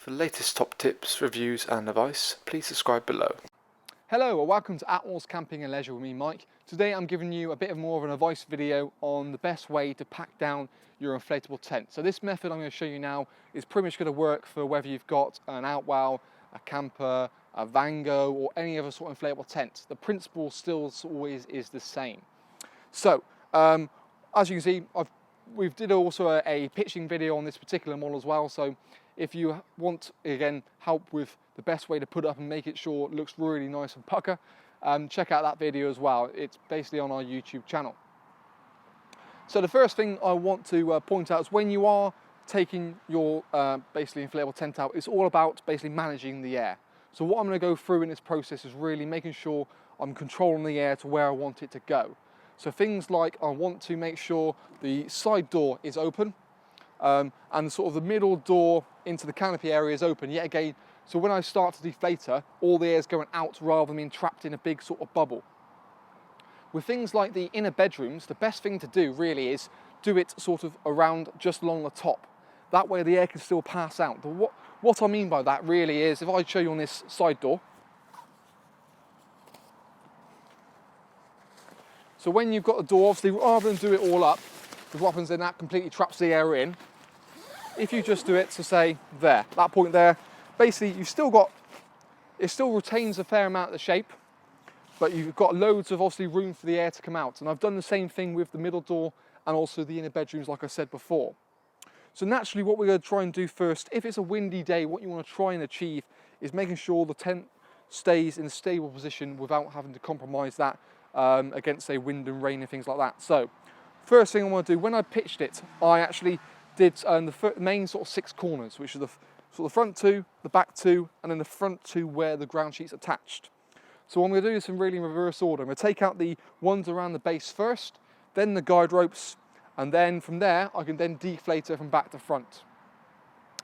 For the latest top tips, reviews and advice, please subscribe below. Hello and welcome to Attwoolls Camping and Leisure with me, Mike. Today I'm giving you a bit more of an advice video on the best way to pack down your inflatable tent. So this method I'm going to show you now is pretty much going to work for whether you've got an Outwell, a Kampa, a Vango or any other sort of inflatable tent. The principle still always is the same. So as you can see, we did also a pitching video on this particular model as well. So if you want, again, help with the best way to put it up and make it sure it looks really nice and pucker, check out that video as well. It's basically on our YouTube channel. So the first thing I want to point out is when you are taking your basically inflatable tent out, it's all about basically managing the air. So what I'm going to go through in this process is really making sure I'm controlling the air to where I want it to go. So things like I want to make sure the side door is open and sort of the middle door into the canopy area is open yet again. So when I start to deflate her, all the air is going out rather than being trapped in a big sort of bubble. With things like the inner bedrooms, the best thing to do really is do it sort of around just along the top. That way the air can still pass out. What I mean by that really is, if I show you on this side door, so when you've got the door, obviously rather than do it all up, because what happens then, that completely traps the air in. If you just do it to say there, that point there, basically you've still got, it still retains a fair amount of the shape, but you've got loads of obviously room for the air to come out. And I've done the same thing with the middle door and also the inner bedrooms, like I said before. So naturally what we're going to try and do first, if it's a windy day, what you want to try and achieve is making sure the tent stays in a stable position without having to compromise that against, say, wind and rain and things like that. So first thing I want to do, when I pitched it, I actually did the main sort of 6 corners, which are the front 2, the back 2, and then the front 2 where the ground sheet's attached. So what I'm going to do is really in reverse order. I'm going to take out the ones around the base first, then the guide ropes, and then from there I can then deflate her from back to front.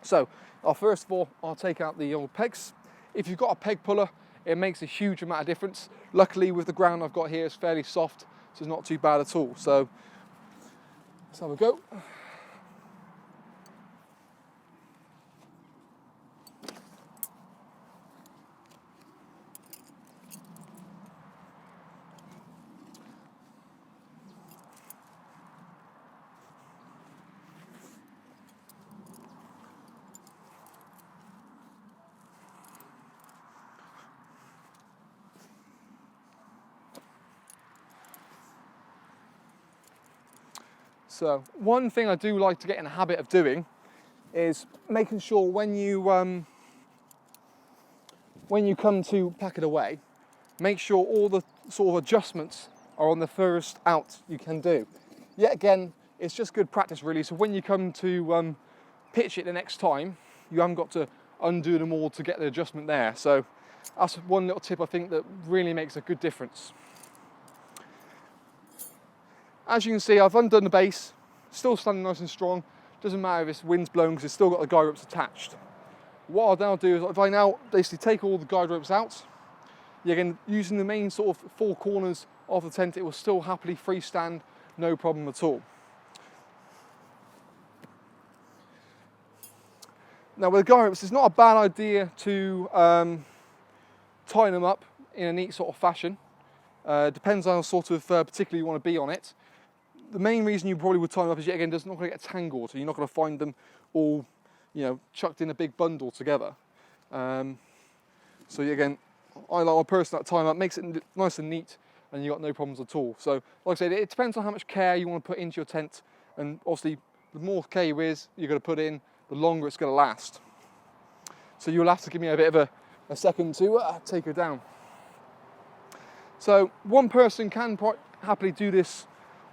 So first of all, I'll take out the old pegs. If you've got a peg puller, it makes a huge amount of difference. Luckily with the ground I've got here, it's fairly soft, so it's not too bad at all. So let's have a go. So one thing I do like to get in the habit of doing is making sure when you come to pack it away, make sure all the sort of adjustments are on the first out you can do. Yet again, it's just good practice really. So when you come to pitch it the next time, you haven't got to undo them all to get the adjustment there. So that's one little tip I think that really makes a good difference. As you can see, I've undone the base, still standing nice and strong. Doesn't matter if it's wind's blowing because it's still got the guide ropes attached. What I'll now do is, if I now basically take all the guide ropes out, again, using the main sort of 4 corners of the tent, it will still happily freestand, no problem at all. Now with the guide ropes, it's not a bad idea to tie them up in a neat sort of fashion. Depends on how sort of particularly you want to be on it. The main reason you probably would tie them up is, yet again, it's not going to get tangled, so you're not going to find them all, chucked in a big bundle together. So again, I like a person that tie them up, makes it nice and neat, and you've got no problems at all. So like I said, it depends on how much care you want to put into your tent, and obviously the more care you're going to put in, the longer it's going to last. So you'll have to give me a bit of a second to take her down. So one person can happily do this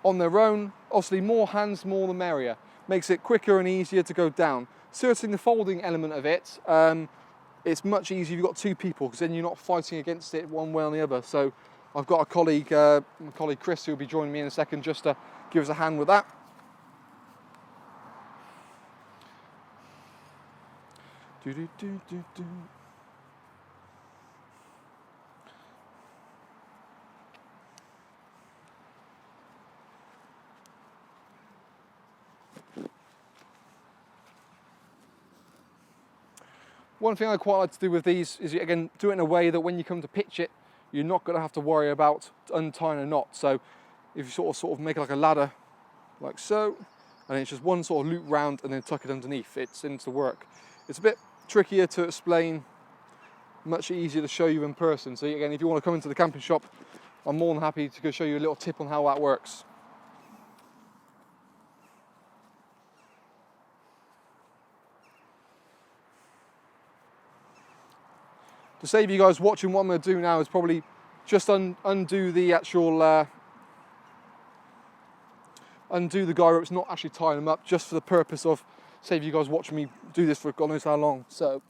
on their own. Obviously more hands, more the merrier. Makes it quicker and easier to go down. Certainly the folding element of it, it's much easier if you've got 2 people, because then you're not fighting against it one way or the other. So I've got a colleague, my colleague Chris, who will be joining me in a second just to give us a hand with that. One thing I quite like to do with these is, again, do it in a way that when you come to pitch it, you're not going to have to worry about untying a knot. So if you sort of make like a ladder, like so, and it's just one sort of loop round and then tuck it underneath, it seems to work. It's a bit trickier to explain, much easier to show you in person. So again, if you want to come into the camping shop, I'm more than happy to go show you a little tip on how that works. To save you guys watching, what I'm going to do now is probably just undo the actual undo the guy ropes, not actually tying them up, just for the purpose of save you guys watching me do this for God knows how long. So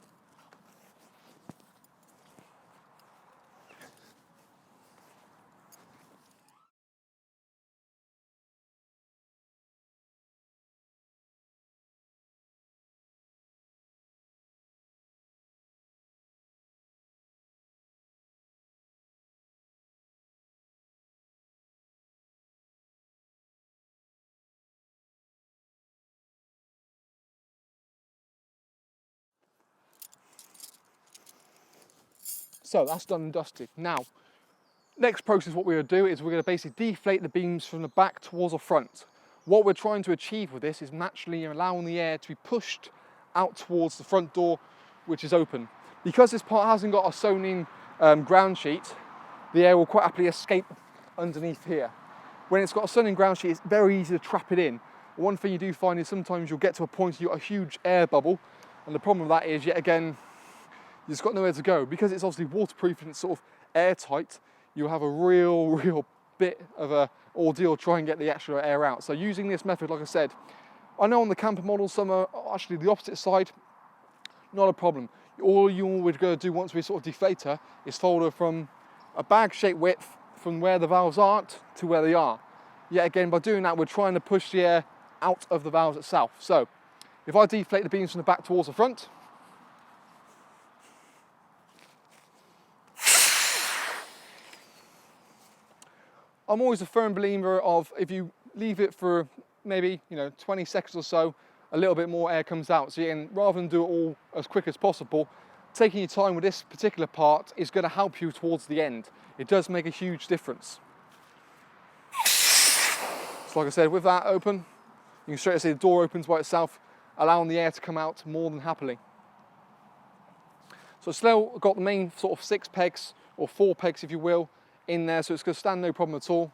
that's done and dusted. Now, next process, what we're going to do is we're going to basically deflate the beams from the back towards the front. What we're trying to achieve with this is naturally allowing the air to be pushed out towards the front door, which is open. Because this part hasn't got a sewn in ground sheet, the air will quite happily escape underneath here. When it's got a sewn in ground sheet, it's very easy to trap it in. One thing you do find is sometimes you'll get to a point you've got a huge air bubble, and the problem with that is, yet again, you've just got nowhere to go. Because it's obviously waterproof and it's sort of airtight, you'll have a real bit of a ordeal to try and get the extra air out. So using this method, like I said, I know on the camper model some are actually the opposite side, not a problem. All we're going to do once we sort of deflate her is fold her from a bag shaped width from where the valves aren't to where they are. Yet again, by doing that, we're trying to push the air out of the valves itself. So if I deflate the beams from the back towards the front, I'm always a firm believer of, if you leave it for maybe 20 seconds or so, a little bit more air comes out. So again, rather than do it all as quick as possible, taking your time with this particular part is going to help you towards the end. It does make a huge difference. So like I said, with that open, you can straight away see the door opens by itself, allowing the air to come out more than happily. So it's still got the main sort of 6 pegs, or 4 pegs if you will, in there, so it's going to stand no problem at all.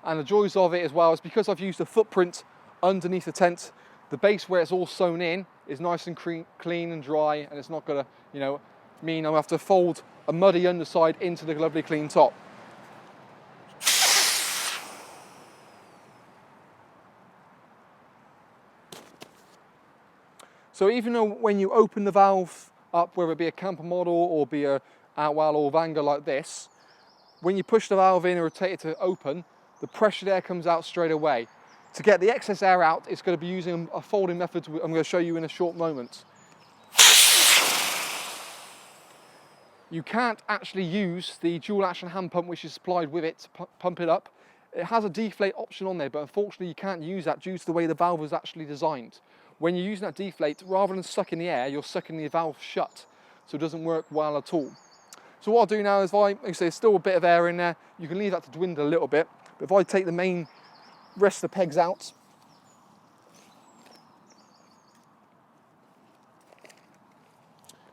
And the joys of it as well is because I've used a footprint underneath the tent, the base where it's all sewn in is nice and clean and dry, and it's not going to mean I'll have to fold a muddy underside into the lovely clean top. So even though when you open the valve up, whether it be a camper model or be a Outwell or Vango like this, when you push the valve in and rotate it to open, the pressured air comes out straight away. To get the excess air out, it's going to be using a folding method I'm going to show you in a short moment. You can't actually use the dual action hand pump which is supplied with it to pump it up. It has a deflate option on there, but unfortunately you can't use that due to the way the valve is actually designed. When you're using that deflate, rather than sucking the air, you're sucking the valve shut, so it doesn't work well at all. So what I'll do now is, like I say, there's still a bit of air in there, you can leave that to dwindle a little bit, but if I take the main rest of the pegs out,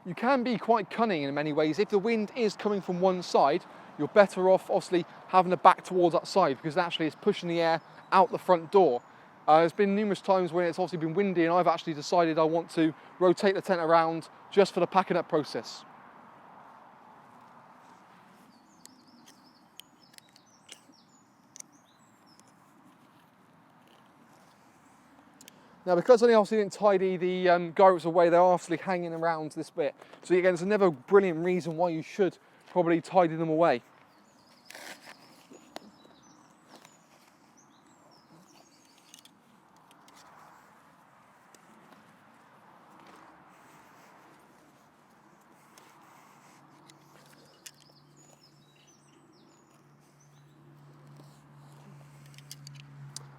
you can be quite cunning in many ways. If the wind is coming from one side, you're better off obviously having the back towards that side, because actually it's pushing the air out the front door. There's been numerous times when it's obviously been windy and I've actually decided I want to rotate the tent around just for the packing up process. Now, because I obviously didn't tidy the guy ropes away, they're obviously hanging around this bit. So again, there's another brilliant reason why you should probably tidy them away.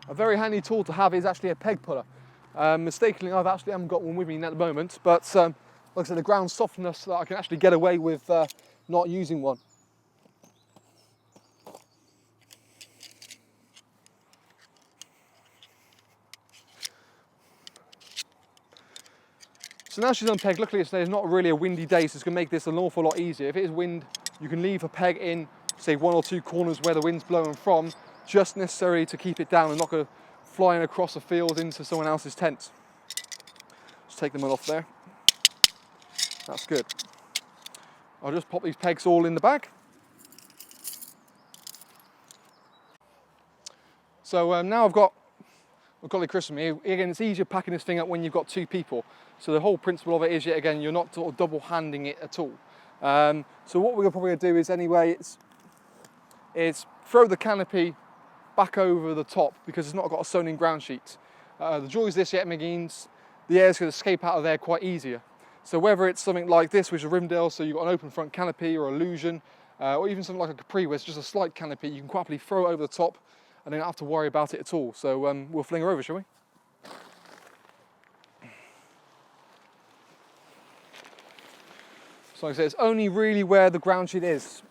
A very handy tool to have is actually a peg puller. Mistakenly, I haven't got one with me at the moment, but like I said, the ground's soft enough so that I can actually get away with not using one. So now she's unpegged. Luckily today is not really a windy day, so it's going to make this an awful lot easier. If it is wind, you can leave a peg in, say, 1 or 2 corners where the wind's blowing from, just necessary to keep it down and not go flying across a field into someone else's tent. Just take them all off there. That's good. I'll just pop these pegs all in the bag. So now I've got golly Chris with me. Again, it's easier packing this thing up when you've got 2 people. So the whole principle of it is, yet again, you're not sort of double handing it at all. So what we're probably going to do is anyway, is throw the canopy back over the top because it's not got a sewn in ground sheet. The joy is this yet means the air's going to escape out of there quite easier. So whether it's something like this, which is a Rimdale, so you've got an open front canopy, or Illusion, or even something like a Capri, where it's just a slight canopy, you can quite happily throw it over the top and then not have to worry about it at all. So we'll fling her over, shall we? So like I said, it's only really where the ground sheet is.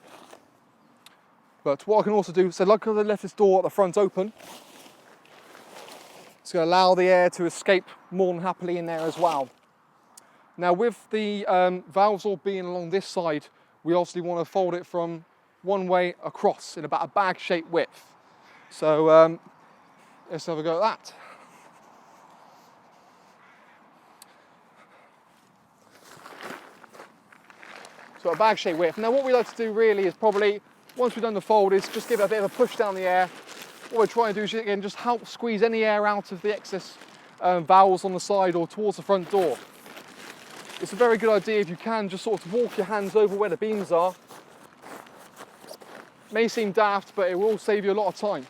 But what I can also do, so like I left this door at the front open, it's going to allow the air to escape more than happily in there as well. Now with the valves all being along this side, we obviously want to fold it from one way across in about a bag-shaped width. So let's have a go at that. So a bag-shaped width. Now what we like to do really is probably, once we've done the fold, is just give it a bit of a push down the air. What we're trying to do is again just help squeeze any air out of the excess valves on the side or towards the front door. It's a very good idea if you can just sort of walk your hands over where the beams are. May seem daft, but it will save you a lot of time.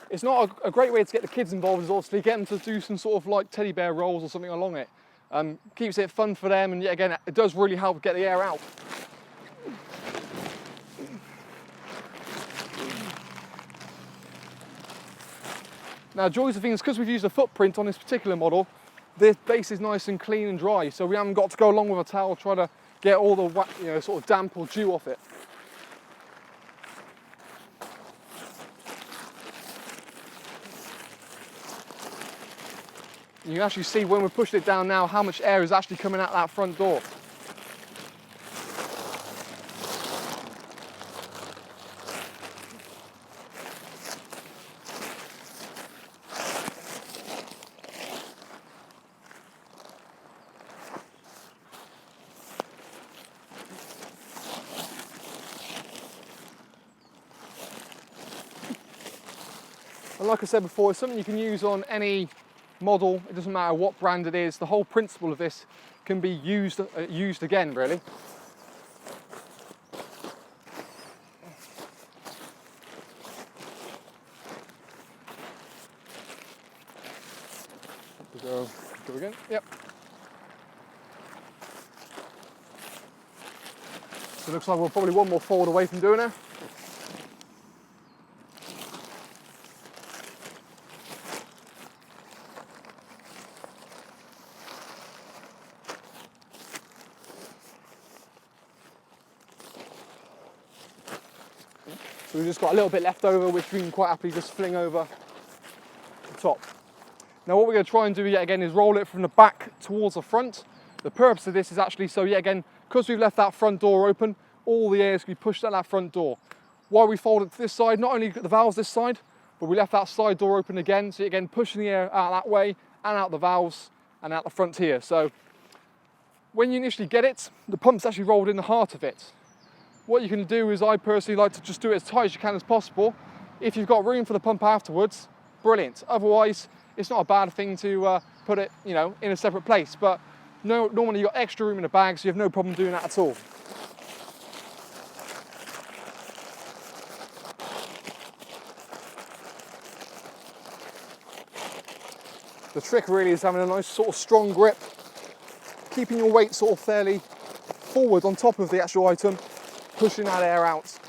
It's not a great way to get the kids involved, is obviously get them to do some sort of like teddy bear rolls or something along it. Keeps it fun for them, and yet again, it does really help get the air out. Now, joys of things, because we've used a footprint on this particular model, this base is nice and clean and dry, so we haven't got to go along with a towel try to get all the sort of damp or dew off it. You can actually see when we're pushing it down now how much air is actually coming out that front door. And like I said before, it's something you can use on any model. It doesn't matter what brand it is. The whole principle of this can be used again, really. Go again. Yep. So it looks like we're probably one more fold away from doing it. So we've just got a little bit left over, which we can quite happily just fling over the top. Now what we're going to try and do yet again is roll it from the back towards the front. The purpose of this is actually so yet again, because we've left that front door open, all the air is going to be pushed out that front door. While we fold it to this side, not only the valves this side, but we left that side door open again, so again pushing the air out that way and out the valves and out the front here. So when you initially get it, the pump's actually rolled in the heart of it. What you can do is, I personally like to just do it as tight as you can as possible. If you've got room for the pump afterwards, brilliant. Otherwise, it's not a bad thing to put it, in a separate place. But no, normally you've got extra room in the bag, so you have no problem doing that at all. The trick really is having a nice sort of strong grip, keeping your weight sort of fairly forward on top of the actual item, pushing that air out.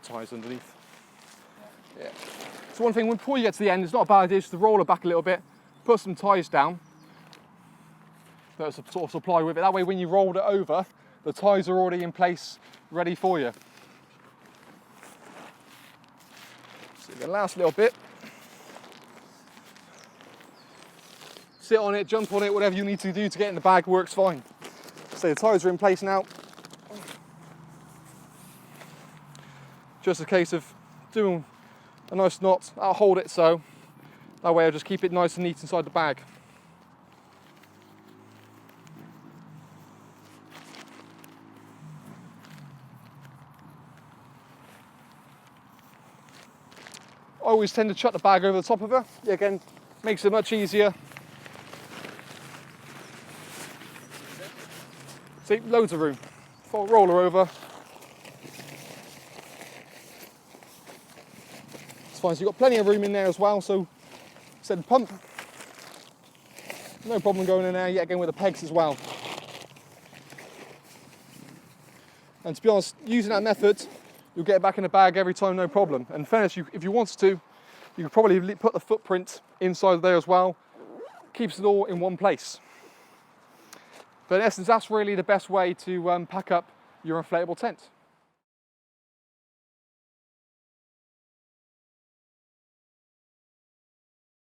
Ties underneath. Yeah. So one thing, before you get to the end, it's not a bad idea just to roll it back a little bit, put some ties down that sort of supply with it. That way when you rolled it over, the ties are already in place, ready for you. So the last little bit. Sit on it, jump on it, whatever you need to do to get in the bag works fine. So the ties are in place now. Just a case of doing a nice knot. I'll hold it so that way I'll just keep it nice and neat inside the bag. I always tend to chuck the bag over the top of her. Again, makes it much easier. See, loads of room. Roll her over. Fine, so you've got plenty of room in there as well, so said the pump, no problem going in there, yet again with the pegs as well. And to be honest, using that method, you'll get it back in the bag every time, no problem. And in fairness, if you wanted to, you could probably put the footprint inside there as well, keeps it all in one place. But in essence, that's really the best way to pack up your inflatable tent.